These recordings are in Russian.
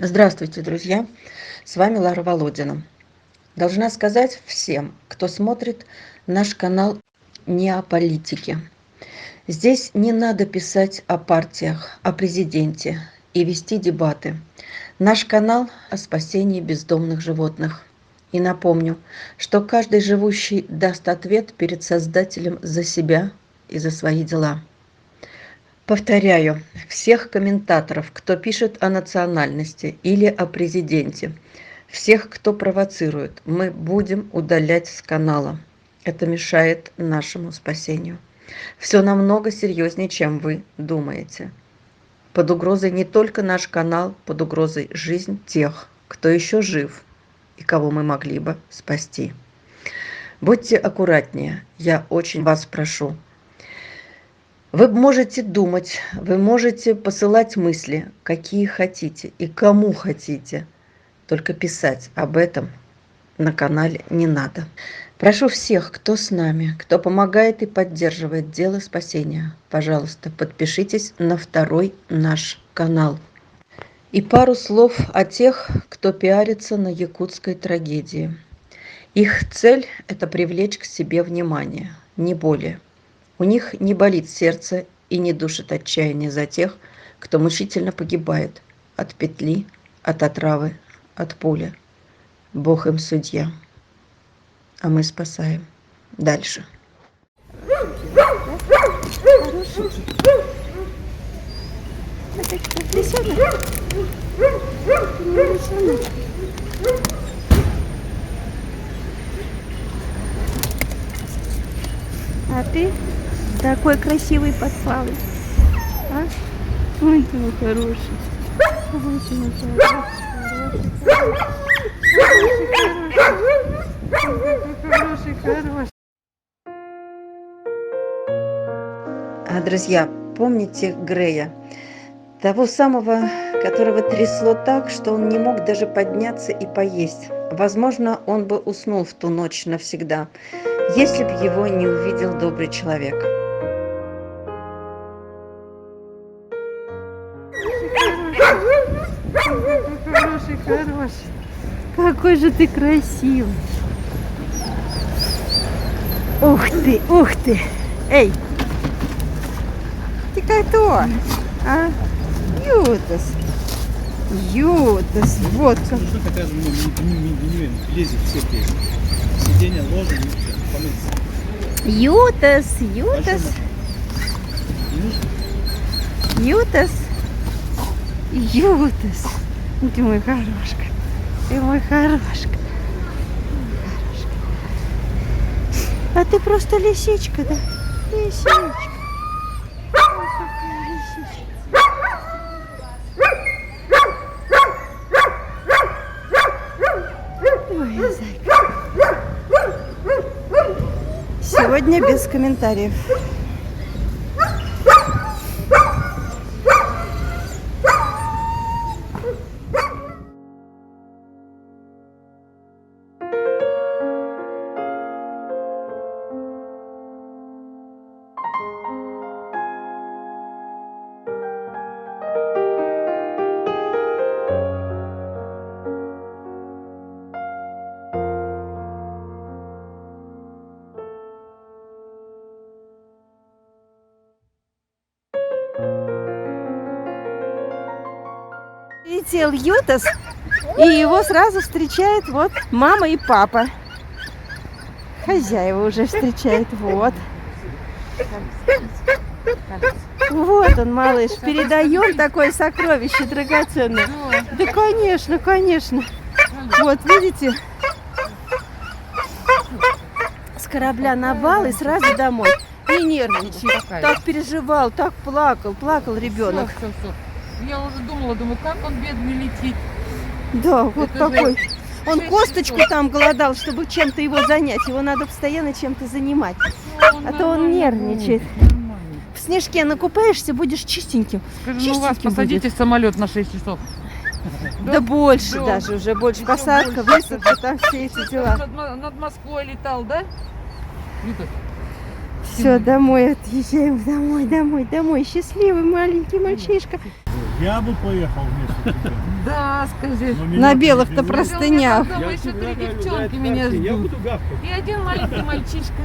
Здравствуйте, друзья! С вами Лара Володина. Должна сказать всем, кто смотрит наш канал, не о политике. Здесь не надо писать о партиях, о президенте и вести дебаты. Наш канал о спасении бездомных животных. И напомню, что каждый живущий даст ответ перед Создателем за себя и за свои дела. Повторяю, всех комментаторов, кто пишет о национальности или о президенте, всех, кто провоцирует, мы будем удалять с канала. Это мешает нашему спасению. Все намного серьезнее, чем вы думаете. Под угрозой не только наш канал, под угрозой жизнь тех, кто еще жив и кого мы могли бы спасти. Будьте аккуратнее, я очень вас прошу. Вы можете думать, вы можете посылать мысли, какие хотите и кому хотите. Только писать об этом на канале не надо. Прошу всех, кто с нами, кто помогает и поддерживает дело спасения, пожалуйста, подпишитесь на второй наш канал. И пару слов о тех, кто пиарится на якутской трагедии. Их цель – это привлечь к себе внимание, не более. У них не болит сердце и не душит отчаяние за тех, кто мучительно погибает от петли, от отравы, от пули. Бог им судья, а мы спасаем. Дальше. А ты такой красивый подпалый. А? Ой, ты мой хороший. Ой, ты мой хороший. Друзья, помните Грея? Того самого, которого трясло так, что он не мог даже подняться и поесть. Возможно, он бы уснул в ту ночь навсегда, если бы его не увидел добрый человек. Хороший. Какой же ты красивый. Ух ты. Эй, ты кто? А? Ютас, вот как. Что хотя бы не лезет все лезет. Сиденье ложим и все, помыться. Ютас. Ты мой хорошка. Ты мой хорошка. А ты просто лисичка, да? Лисичка. Ой, какая лисичка. Ой, зайка. Сегодня без комментариев. Летел Ютас, и его сразу встречает вот мама и папа. Хозяева уже встречают. Вот. Вот он, малыш. Передаем такое сокровище драгоценное. Да, конечно. Вот, видите? С корабля на бал и сразу домой. Не нервничай. Так переживал, так плакал ребенок. Все. Я уже думаю, как он бедный летит. Да, вот Это такой. же Он 6 косточку часов. там голодал, чтобы чем-то его занять. Его надо постоянно чем-то занимать. А то он нервничает. Нормально. В снежке накупаешься, будешь чистеньким. Скажи, ну вас Чистеньким посадите в самолет на 6 часов. Да больше Да. даже, уже больше. Еще Посадка, больше. высадка, там все эти дела. Над Москвой летал, да? Витас? Все, домой отъезжаем, домой. Счастливый маленький мальчишка. Я бы поехал вместе с тобой. Да, скажи. Но меня На ты не белых-то берешь. простынях. Дома Я еще всегда 3 говорю, девчонки да, меня это я ждут. буду гавкать. И один маленький мальчишка.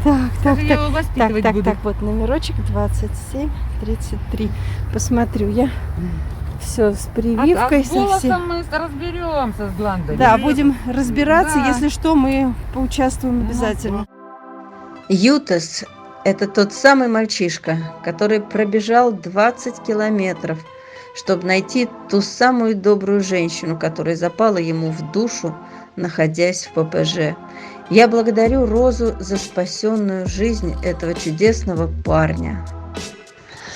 Так, так, Скажи, я так. его Так, воспитывать так, буду. так, вот номерочек 2733. Посмотрю я. Все с прививкой, с со голосом всем. мы разберемся с Гландой. Да, будем разбираться. Да. Если что, мы поучаствуем обязательно. Ютас – это тот самый мальчишка, который пробежал 20 километров, чтобы найти ту самую добрую женщину, которая запала ему в душу, находясь в ППЖ. Я благодарю Розу за спасенную жизнь этого чудесного парня.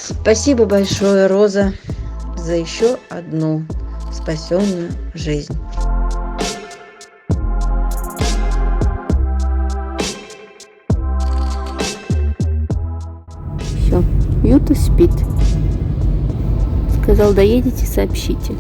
Спасибо большое, Роза, за еще одну спасенную жизнь. Все, Юта спит. Сказал, доедете, сообщите.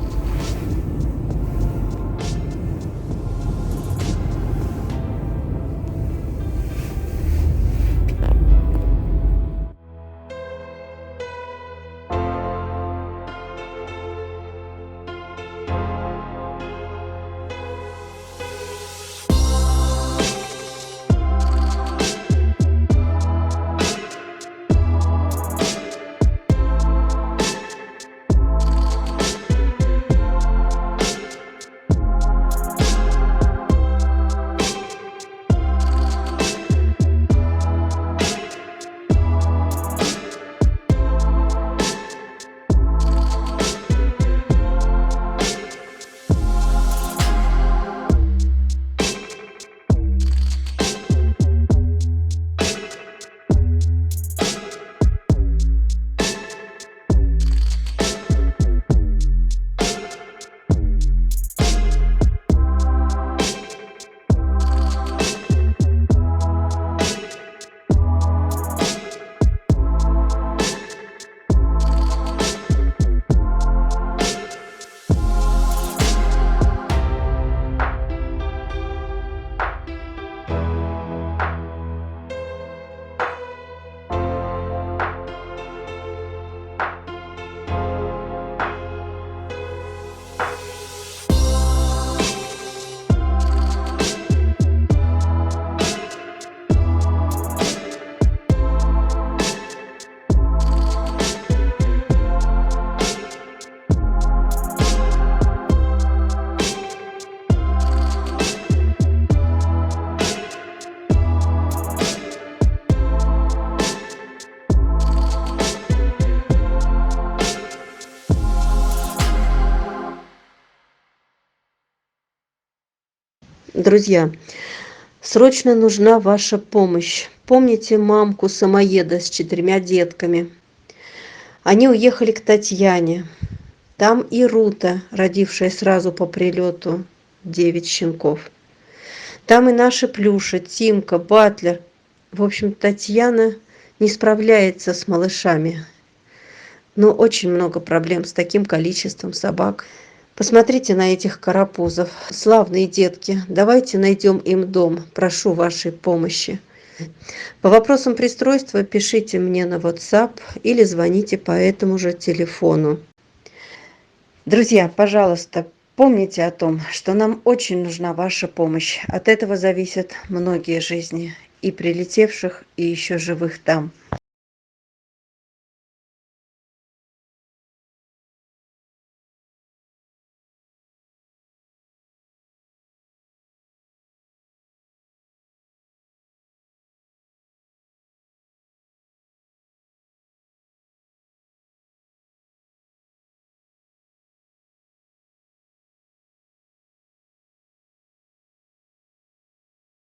Друзья, срочно нужна ваша помощь. Помните мамку-самоеда с 4 детками? Они уехали к Татьяне. Там и Рута, родившая сразу по прилету 9 щенков. Там и наши Плюша, Тимка, Батлер. В общем, Татьяна не справляется с малышами. Но очень много проблем с таким количеством собак. Посмотрите на этих карапузов. Славные детки. Давайте найдем им дом. Прошу вашей помощи. По вопросам пристройства пишите мне на WhatsApp или звоните по этому же телефону. Друзья, пожалуйста, помните о том, что нам очень нужна ваша помощь. От этого зависят многие жизни. И прилетевших, и еще живых там.